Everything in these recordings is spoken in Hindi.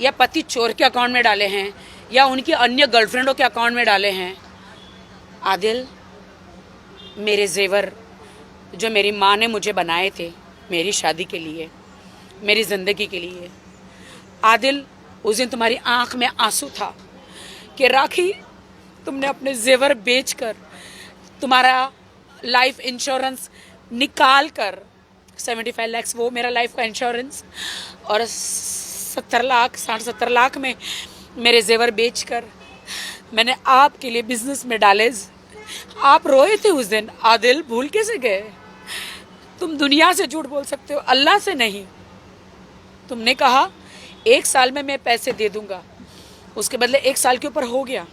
या पति चोर के अकाउंट में डाले हैं या उनकी अन्य गर्लफ्रेंडों के अकाउंट में डाले हैं। आदिल, मेरे जेवर जो मेरी माँ ने मुझे बनाए थे मेरी शादी के लिए, मेरी ज़िंदगी के लिए, आदिल उस दिन तुम्हारी आंख में आंसू था कि राखी तुमने अपने जेवर बेचकर, तुम्हारा लाइफ इंश्योरेंस निकाल कर, 75 लाख वो मेरा लाइफ का इंश्योरेंस, और 70 लाख 60-70 लाख में मेरे जेवर बेचकर मैंने आपके लिए बिजनेस में डाले। आप रोए थे उस दिन। आदिल, भूल कैसे गए? तुम दुनिया से झूठ बोल सकते हो, अल्लाह से नहीं। तुमने कहा 1 साल में मैं पैसे दे दूंगा, उसके बदले 1 साल के ऊपर हो गया।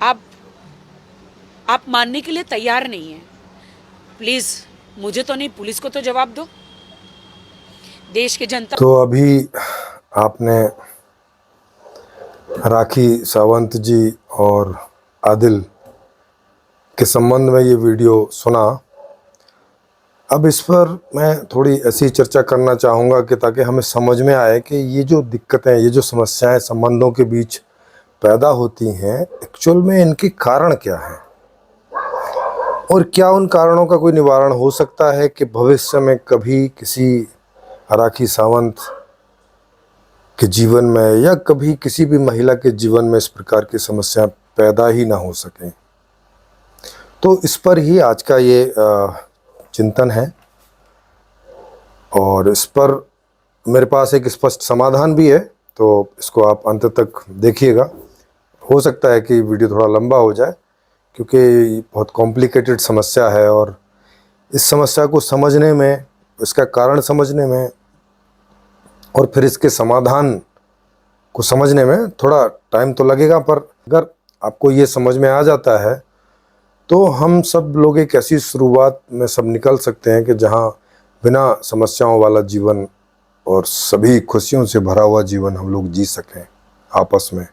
आप मानने के लिए तैयार नहीं है। प्लीज मुझे तो नहीं, पुलिस को तो जवाब दो, देश की जनता। तो अभी आपने राखी सावंत जी और आदिल के संबंध में ये वीडियो सुना। अब इस पर मैं थोड़ी ऐसी चर्चा करना चाहूँगा कि ताकि हमें समझ में आए कि ये जो दिक्कतें, ये जो समस्याएं संबंधों के बीच पैदा होती हैं, एक्चुअल में इनके कारण क्या हैं और क्या उन कारणों का कोई निवारण हो सकता है कि भविष्य में कभी किसी राखी सावंत के जीवन में या कभी किसी भी महिला के जीवन में इस प्रकार की समस्या पैदा ही ना हो सकें। तो इस पर ही आज का ये चिंतन है और इस पर मेरे पास एक स्पष्ट समाधान भी है, तो इसको आप अंत तक देखिएगा। हो सकता है कि वीडियो थोड़ा लंबा हो जाए क्योंकि बहुत कॉम्प्लिकेटेड समस्या है और इस समस्या को समझने में, इसका कारण समझने में और फिर इसके समाधान को समझने में थोड़ा टाइम तो लगेगा, पर अगर आपको ये समझ में आ जाता है तो हम सब लोग एक ऐसी शुरुआत में सब निकल सकते हैं कि जहाँ बिना समस्याओं वाला जीवन और सभी खुशियों से भरा हुआ जीवन हम लोग जी सकें आपस में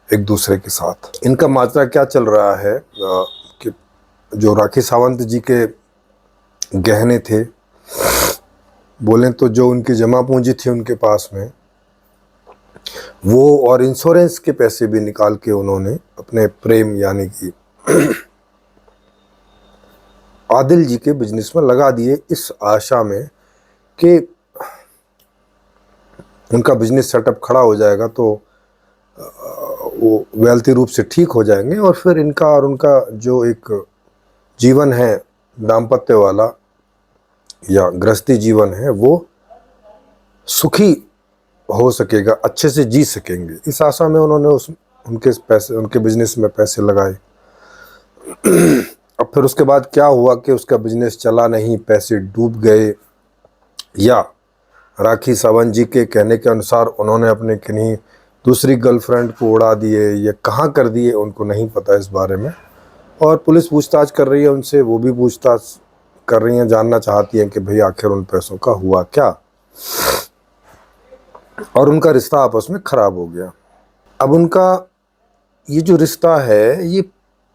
एक दूसरे के साथ। इनका माजरा क्या चल रहा है कि जो राखी सावंत जी के गहने थे, बोलें तो जो उनकी जमा पूंजी थी उनके पास में, वो और इंश्योरेंस के पैसे भी निकाल के उन्होंने अपने प्रेम यानी कि आदिल जी के बिजनेस में लगा दिए, इस आशा में कि उनका बिजनेस सेटअप खड़ा हो जाएगा तो वो वेल्थी रूप से ठीक हो जाएंगे और फिर इनका और उनका जो एक जीवन है दाम्पत्य वाला या गृहस्थी जीवन है वो सुखी हो सकेगा, अच्छे से जी सकेंगे। इस आशा में उन्होंने उनके बिजनेस में पैसे लगाए। अब फिर उसके बाद क्या हुआ कि उसका बिजनेस चला नहीं, पैसे डूब गए, या राखी सावंत जी के कहने के अनुसार उन्होंने अपने किन्हीं दूसरी गर्लफ्रेंड को उड़ा दिए या कहाँ कर दिए उनको नहीं पता इस बारे में, और पुलिस पूछताछ कर रही है उनसे, वो भी पूछताछ कर रही हैं, जानना चाहती हैं कि भाई आखिर उन पैसों का हुआ क्या, और उनका रिश्ता आपस में खराब हो गया। अब उनका ये जो रिश्ता है ये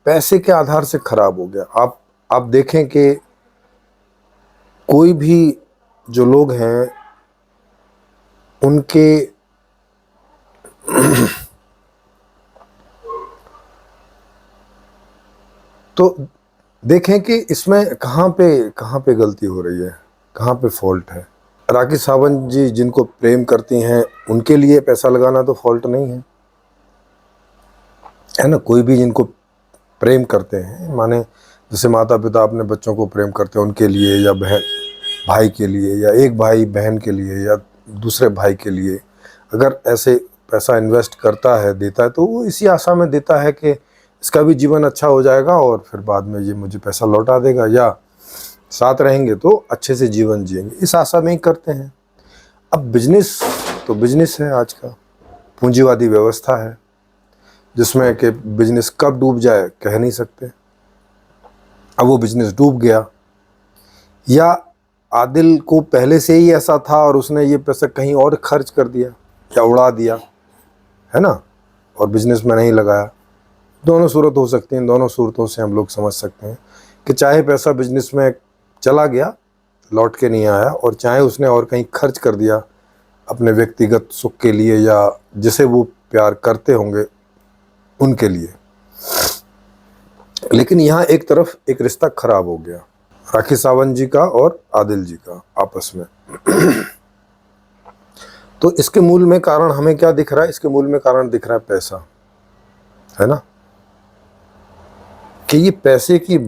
पैसे के आधार से खराब हो गया। आप देखें कि कोई भी जो लोग हैं उनके तो देखें कि इसमें कहाँ पे गलती हो रही है, कहाँ पे फॉल्ट है। राखी सावंत जी जिनको प्रेम करती हैं उनके लिए पैसा लगाना तो फॉल्ट नहीं है ना। कोई भी जिनको प्रेम करते हैं, माने जैसे माता पिता अपने बच्चों को प्रेम करते हैं उनके लिए, या बहन भाई के लिए, या एक भाई बहन के लिए, या दूसरे भाई के लिए, अगर ऐसे पैसा इन्वेस्ट करता है, देता है, तो वो इसी आशा में देता है कि इसका भी जीवन अच्छा हो जाएगा और फिर बाद में ये मुझे पैसा लौटा देगा, या साथ रहेंगे तो अच्छे से जीवन जिएंगे, इस आशा में ही करते हैं। अब बिजनेस तो बिजनेस है, आज का पूंजीवादी व्यवस्था है जिसमें कि बिजनेस कब डूब जाए कह नहीं सकते। अब वो बिजनेस डूब गया, या आदिल को पहले से ही ऐसा था और उसने ये पैसा कहीं और खर्च कर दिया या उड़ा दिया, है ना, और बिजनेस में नहीं लगाया। दोनों सूरत हो सकती हैं, दोनों सूरतों से हम लोग समझ सकते हैं कि चाहे पैसा बिजनेस में चला गया, लौट के नहीं आया, और चाहे उसने और कहीं खर्च कर दिया अपने व्यक्तिगत सुख के लिए या जिसे वो प्यार करते होंगे उनके लिए। लेकिन यहाँ एक तरफ एक रिश्ता खराब हो गया, राखी सावंत जी का और आदिल जी का आपस में। तो इसके मूल में कारण हमें क्या दिख रहा है? इसके मूल में कारण दिख रहा है पैसा, है ना। कि ये पैसे की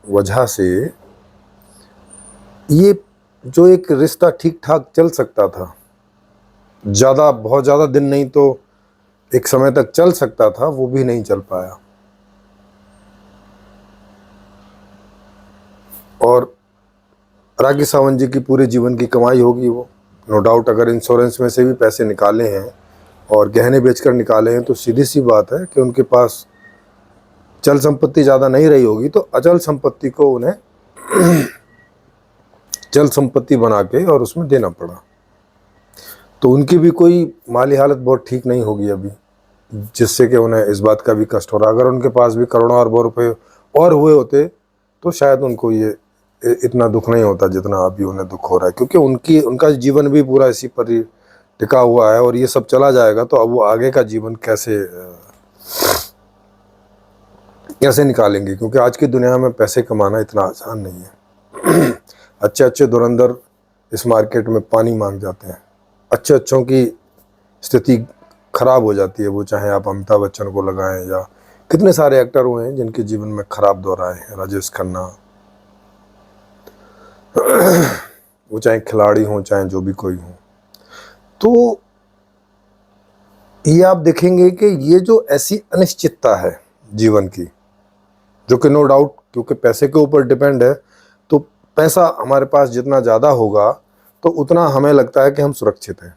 वजह से ये जो एक रिश्ता ठीक ठाक चल सकता था, बहुत ज़्यादा दिन नहीं तो एक समय तक चल सकता था, वो भी नहीं चल पाया। और राखी सावंत जी की पूरे जीवन की कमाई होगी वो, नो डाउट। अगर इंश्योरेंस में से भी पैसे निकाले हैं और गहने बेचकर निकाले हैं तो सीधी सी बात है कि उनके पास चल संपत्ति ज़्यादा नहीं रही होगी, तो अचल संपत्ति को उन्हें चल संपत्ति बना के और उसमें देना पड़ा। तो उनकी भी कोई माली हालत बहुत ठीक नहीं होगी अभी, जिससे कि उन्हें इस बात का भी कष्ट हो रहा। अगर उनके पास भी करोड़ों अरबों रुपए और हुए होते तो शायद उनको ये इतना दुख नहीं होता जितना अभी उन्हें दुख हो रहा है, क्योंकि उनका जीवन भी पूरा इसी पर ही टिका हुआ है। और ये सब चला जाएगा तो अब वो आगे का जीवन कैसे निकालेंगे, क्योंकि आज की दुनिया में पैसे कमाना इतना आसान नहीं है। अच्छे अच्छे धुरंधर इस मार्केट में पानी मांग जाते हैं, अच्छे अच्छों की स्थिति खराब हो जाती है। वो चाहे आप अमिताभ बच्चन को लगाएं या कितने सारे एक्टर हुए हैं जिनके जीवन में खराब दौर आए हैं, राजेश खन्ना, वो चाहे खिलाड़ी हों चाहे जो भी कोई हो। तो ये आप देखेंगे कि ये जो ऐसी अनिश्चितता है जीवन की, जो कि नो डाउट क्योंकि पैसे के ऊपर डिपेंड है, तो पैसा हमारे पास जितना ज़्यादा होगा तो उतना हमें लगता है कि हम सुरक्षित हैं।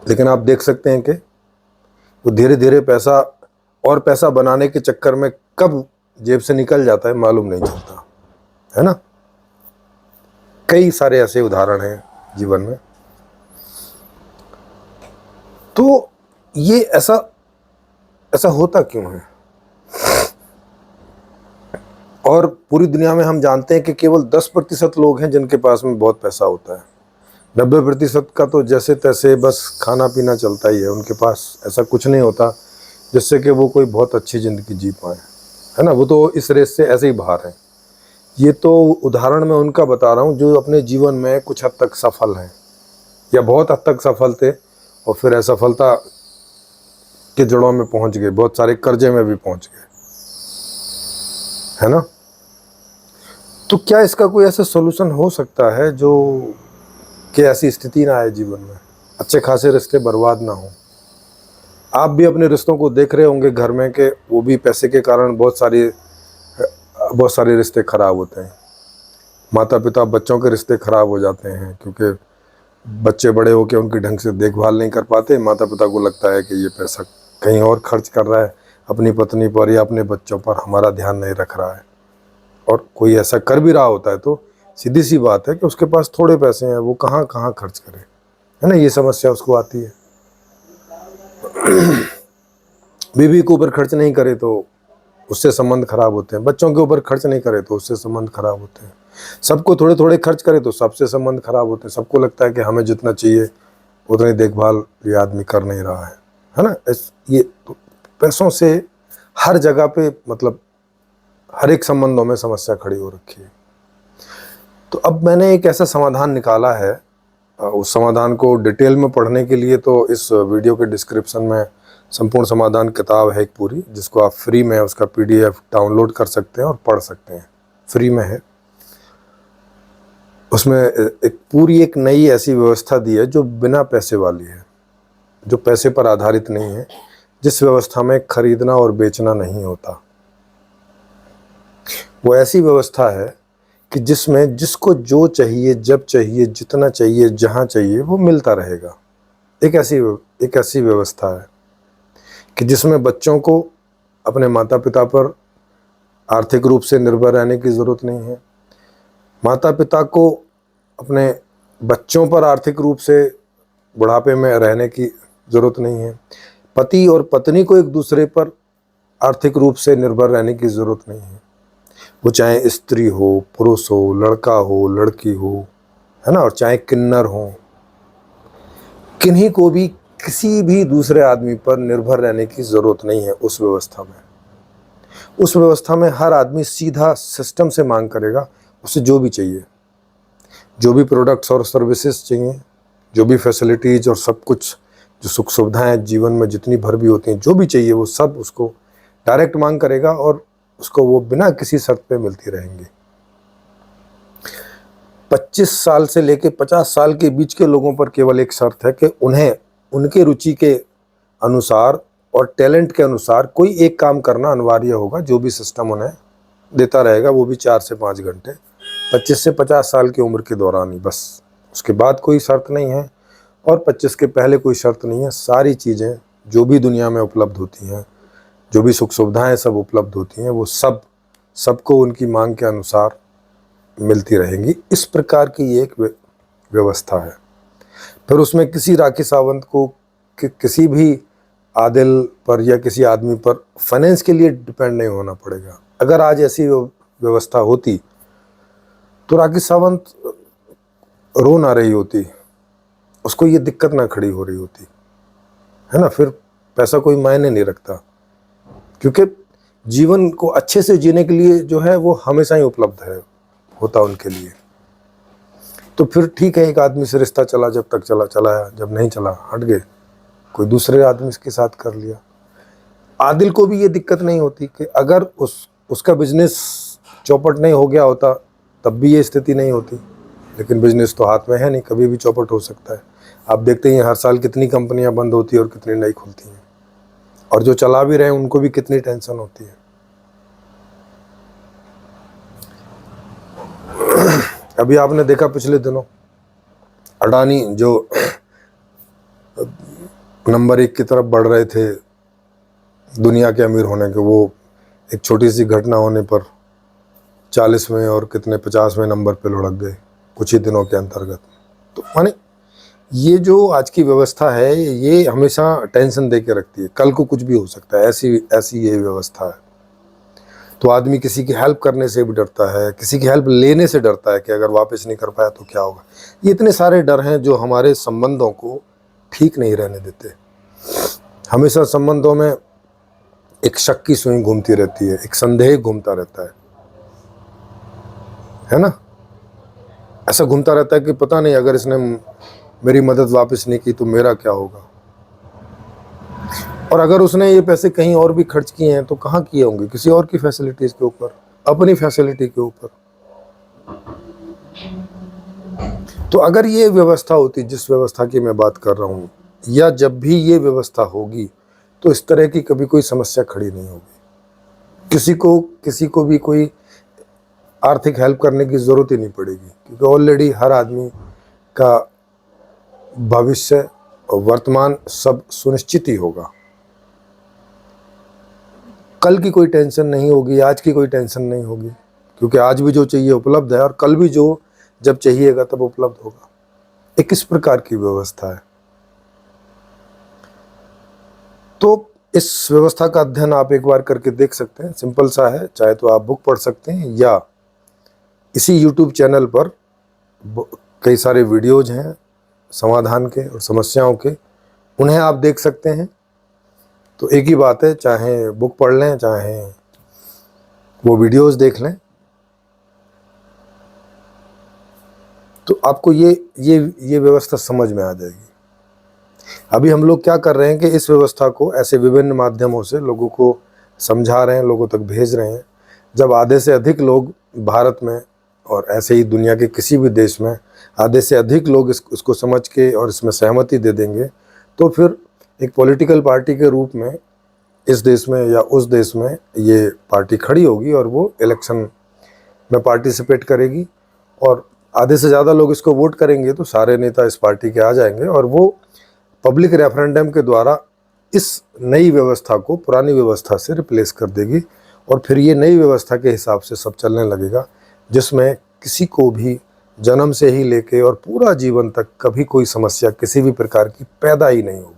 लेकिन आप देख सकते हैं कि वो धीरे धीरे पैसा बनाने के चक्कर में कब जेब से निकल जाता है मालूम नहीं चलता, है ना। कई सारे ऐसे उदाहरण हैं जीवन में। तो ये ऐसा होता क्यों है? और पूरी दुनिया में हम जानते हैं कि केवल 10% लोग हैं जिनके पास में बहुत पैसा होता है। 90% का तो जैसे तैसे बस खाना पीना चलता ही है, उनके पास ऐसा कुछ नहीं होता जिससे कि वो कोई बहुत अच्छी ज़िंदगी जी पाए, है ना। वो तो इस रेस से ऐसे ही बाहर हैं। ये तो उदाहरण मैं उनका बता रहा हूँ जो अपने जीवन में कुछ हद तक सफल हैं या बहुत हद तक सफल थे और फिर असफलता के जड़ों में पहुँच गए, बहुत सारे कर्जे में भी पहुँच गए, है ना। तो क्या इसका कोई ऐसा सॉल्यूशन हो सकता है जो कि ऐसी स्थिति ना आए जीवन में, अच्छे खासे रिश्ते बर्बाद ना हो? आप भी अपने रिश्तों को देख रहे होंगे घर में कि वो भी पैसे के कारण बहुत सारे रिश्ते खराब होते हैं। माता पिता बच्चों के रिश्ते खराब हो जाते हैं क्योंकि बच्चे बड़े होकर उनकी ढंग से देखभाल नहीं कर पाते। माता पिता को लगता है कि ये पैसा कहीं और खर्च कर रहा है, अपनी पत्नी पर या अपने बच्चों पर हमारा ध्यान नहीं रख रहा है। और कोई ऐसा कर भी रहा होता है तो सीधी सी बात है कि उसके पास थोड़े पैसे हैं, वो कहाँ कहाँ खर्च करे, है ना। ये समस्या उसको आती है। बीवी के ऊपर खर्च नहीं करे तो उससे संबंध खराब होते हैं, बच्चों के ऊपर खर्च नहीं करे तो उससे संबंध खराब होते हैं, सबको थोड़े थोड़े खर्च करे तो सबसे संबंध खराब होते हैं। सबको लगता है कि हमें जितना चाहिए उतनी देखभाल ये आदमी कर नहीं रहा है ना। ये तो पैसों से हर जगह पे मतलब हर एक संबंधों में समस्या खड़ी हो रखी है। तो अब मैंने एक ऐसा समाधान निकाला है, उस समाधान को डिटेल में पढ़ने के लिए तो इस वीडियो के डिस्क्रिप्शन में संपूर्ण समाधान किताब है एक पूरी, जिसको आप फ्री में उसका PDF डाउनलोड कर सकते हैं और पढ़ सकते हैं, फ्री में है। उसमें एक नई ऐसी व्यवस्था दी है जो बिना पैसे वाली है, जो पैसे पर आधारित नहीं है, जिस व्यवस्था में खरीदना और बेचना नहीं होता। वो ऐसी व्यवस्था है कि जिसमें जिसको जो चाहिए, जब चाहिए, जितना चाहिए, जहाँ चाहिए वो मिलता रहेगा। एक ऐसी व्यवस्था है कि जिसमें बच्चों को अपने माता पिता पर आर्थिक रूप से निर्भर रहने की ज़रूरत नहीं है, माता पिता को अपने बच्चों पर आर्थिक रूप से बुढ़ापे में रहने की ज़रूरत नहीं है, पति और पत्नी को एक दूसरे पर आर्थिक रूप से निर्भर रहने की ज़रूरत नहीं है। वो चाहे स्त्री हो, पुरुष हो, लड़का हो, लड़की हो, है ना, और चाहे किन्नर हो, किन्हीं को भी किसी भी दूसरे आदमी पर निर्भर रहने की ज़रूरत नहीं है। उस व्यवस्था में हर आदमी सीधा सिस्टम से मांग करेगा, उसे जो भी चाहिए, जो भी प्रोडक्ट्स और सर्विसेज चाहिए, जो भी फैसिलिटीज़ और सब कुछ, जो सुख सुविधाएं जीवन में जितनी भर भी होती हैं, जो भी चाहिए वो सब उसको डायरेक्ट मांग करेगा और उसको वो बिना किसी शर्त पे मिलती रहेंगी। 25 साल से लेके 50 साल के बीच के लोगों पर केवल एक शर्त है कि उन्हें उनके रुचि के अनुसार और टैलेंट के अनुसार कोई एक काम करना अनिवार्य होगा, जो भी सिस्टम उन्हें देता रहेगा, वो भी 4 से 5 घंटे 25 से 50 साल की उम्र के दौरान ही, बस। उसके बाद कोई शर्त नहीं है और 25 के पहले कोई शर्त नहीं है। सारी चीज़ें जो भी दुनिया में उपलब्ध होती हैं, जो भी सुख सुविधाएं सब उपलब्ध होती हैं, वो सबको उनकी मांग के अनुसार मिलती रहेंगी। इस प्रकार की एक व्यवस्था है। फिर उसमें किसी राखी सावंत को किसी भी आदिल पर या किसी आदमी पर फाइनेंस के लिए डिपेंड नहीं होना पड़ेगा। अगर आज ऐसी व्यवस्था होती तो राखी सावंत रो ना रही होती, उसको ये दिक्कत ना खड़ी हो रही होती, है ना। फिर पैसा कोई मायने नहीं रखता, क्योंकि जीवन को अच्छे से जीने के लिए जो है वो हमेशा ही उपलब्ध होता उनके लिए। तो फिर ठीक है, एक आदमी से रिश्ता चला, जब तक चला, जब नहीं चला हट गए, कोई दूसरे आदमी के साथ कर लिया। आदिल को भी ये दिक्कत नहीं होती कि अगर उसका बिजनेस चौपट नहीं हो गया होता तब भी ये स्थिति नहीं होती, लेकिन बिजनेस तो हाथ में है नहीं, कभी भी चौपट हो सकता है। आप देखते हैं हर साल कितनी कंपनियां बंद होती हैं और कितनी नई खुलती हैं, और जो चला भी रहे हैं उनको भी कितनी टेंशन होती है। अभी आपने देखा पिछले दिनों अडानी जो नंबर 1 की तरफ बढ़ रहे थे दुनिया के अमीर होने के, वो एक छोटी सी घटना होने पर 40वें और कितने 50वें नंबर पे लुढ़क गए कुछ ही दिनों के अंतर्गत। तो माने ये जो आज की व्यवस्था है ये हमेशा टेंशन दे के रखती है, कल को कुछ भी हो सकता है, ऐसी ये व्यवस्था है। तो आदमी किसी की हेल्प करने से भी डरता है, किसी की हेल्प लेने से डरता है कि अगर वापस नहीं कर पाया तो क्या होगा। ये इतने सारे डर हैं जो हमारे संबंधों को ठीक नहीं रहने देते। हमेशा संबंधों में एक शक की सुई घूमती रहती है, एक संदेह घूमता रहता है ना। ऐसा घूमता रहता है कि पता नहीं अगर इसने मेरी मदद वापस नहीं की तो मेरा क्या होगा, और अगर उसने ये पैसे कहीं और भी खर्च किए हैं तो कहाँ किए होंगे, किसी और की फैसिलिटीज के ऊपर, अपनी फैसिलिटी के ऊपर। तो अगर ये व्यवस्था होती जिस व्यवस्था की मैं बात कर रहा हूँ, या जब भी ये व्यवस्था होगी, तो इस तरह की कभी कोई समस्या खड़ी नहीं होगी। किसी को भी कोई आर्थिक हेल्प करने की ज़रूरत ही नहीं पड़ेगी, क्योंकि ऑलरेडी हर आदमी का भविष्य और वर्तमान सब सुनिश्चित ही होगा। कल की कोई टेंशन नहीं होगी, आज की कोई टेंशन नहीं होगी, क्योंकि आज भी जो चाहिए उपलब्ध है और कल भी जो जब चाहिएगा तब उपलब्ध होगा। एक इस प्रकार की व्यवस्था है। तो इस व्यवस्था का अध्ययन आप एक बार करके देख सकते हैं, सिंपल सा है। चाहे तो आप बुक पढ़ सकते हैं या इसी यूट्यूब चैनल पर कई सारे वीडियोज हैं समाधान के और समस्याओं के, उन्हें आप देख सकते हैं। तो एक ही बात है, चाहे बुक पढ़ लें चाहे वो वीडियोस देख लें, तो आपको ये व्यवस्था समझ में आ जाएगी। अभी हम लोग क्या कर रहे हैं कि इस व्यवस्था को ऐसे विभिन्न माध्यमों से लोगों को समझा रहे हैं, लोगों तक भेज रहे हैं। जब आधे से अधिक लोग भारत में और ऐसे ही दुनिया के किसी भी देश में आधे से अधिक लोग इसको समझ के और इसमें सहमति दे देंगे, तो फिर एक पॉलिटिकल पार्टी के रूप में इस देश में या उस देश में ये पार्टी खड़ी होगी और वो इलेक्शन में पार्टिसिपेट करेगी, और आधे से ज़्यादा लोग इसको वोट करेंगे तो सारे नेता इस पार्टी के आ जाएंगे, और वो पब्लिक रेफरेंडम के द्वारा इस नई व्यवस्था को पुरानी व्यवस्था से रिप्लेस कर देगी, और फिर ये नई व्यवस्था के हिसाब से सब चलने लगेगा, जिसमें किसी को भी जन्म से ही लेके और पूरा जीवन तक कभी कोई समस्या किसी भी प्रकार की पैदा ही नहीं होगी।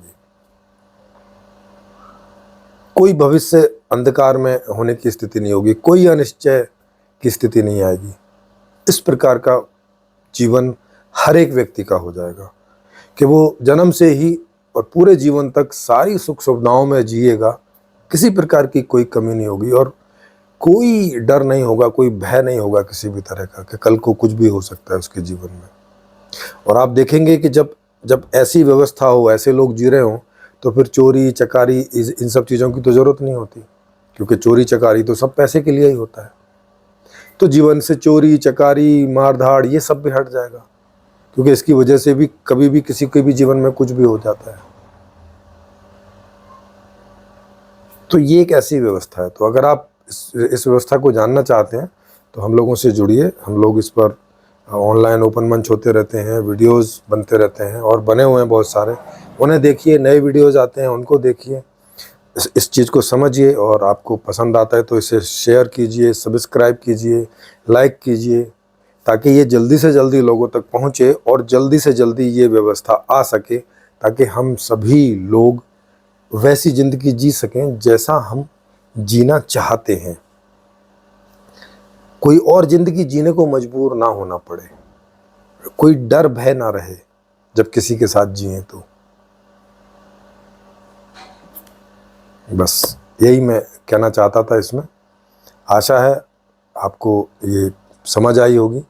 कोई भविष्य अंधकार में होने की स्थिति नहीं होगी, कोई अनिश्चय की स्थिति नहीं आएगी। इस प्रकार का जीवन हर एक व्यक्ति का हो जाएगा, कि वो जन्म से ही और पूरे जीवन तक सारी सुख सुविधाओं में जिएगा, किसी प्रकार की कोई कमी नहीं होगी और कोई डर नहीं होगा, कोई भय नहीं होगा किसी भी तरह का कि कल को कुछ भी हो सकता है उसके जीवन में। और आप देखेंगे कि जब जब ऐसी व्यवस्था हो, ऐसे लोग जी रहे हों, तो फिर चोरी चकारी इन सब चीज़ों की तो ज़रूरत नहीं होती, क्योंकि चोरी चकारी तो सब पैसे के लिए ही होता है। तो जीवन से चोरी चकारी मार धाड़ ये सब भी हट जाएगा, क्योंकि इसकी वजह से भी कभी भी किसी के भी जीवन में कुछ भी हो जाता है। तो ये एक ऐसी व्यवस्था है। तो अगर आप इस व्यवस्था को जानना चाहते हैं तो हम लोगों से जुड़िए। हम लोग इस पर ऑनलाइन ओपन मंच होते रहते हैं, वीडियोस बनते रहते हैं और बने हुए हैं बहुत सारे, उन्हें देखिए। नए वीडियोस आते हैं उनको देखिए, इस चीज़ को समझिए और आपको पसंद आता है तो इसे शेयर कीजिए, सब्सक्राइब कीजिए, लाइक कीजिए, ताकि ये जल्दी से जल्दी लोगों तक पहुँचे और जल्दी से जल्दी ये व्यवस्था आ सके, ताकि हम सभी लोग वैसी ज़िंदगी जी सकें जैसा हम जीना चाहते हैं। कोई और ज़िंदगी जीने को मजबूर ना होना पड़े, कोई डर भय ना रहे जब किसी के साथ जिए। तो बस यही मैं कहना चाहता था इसमें। आशा है आपको ये समझ आई होगी।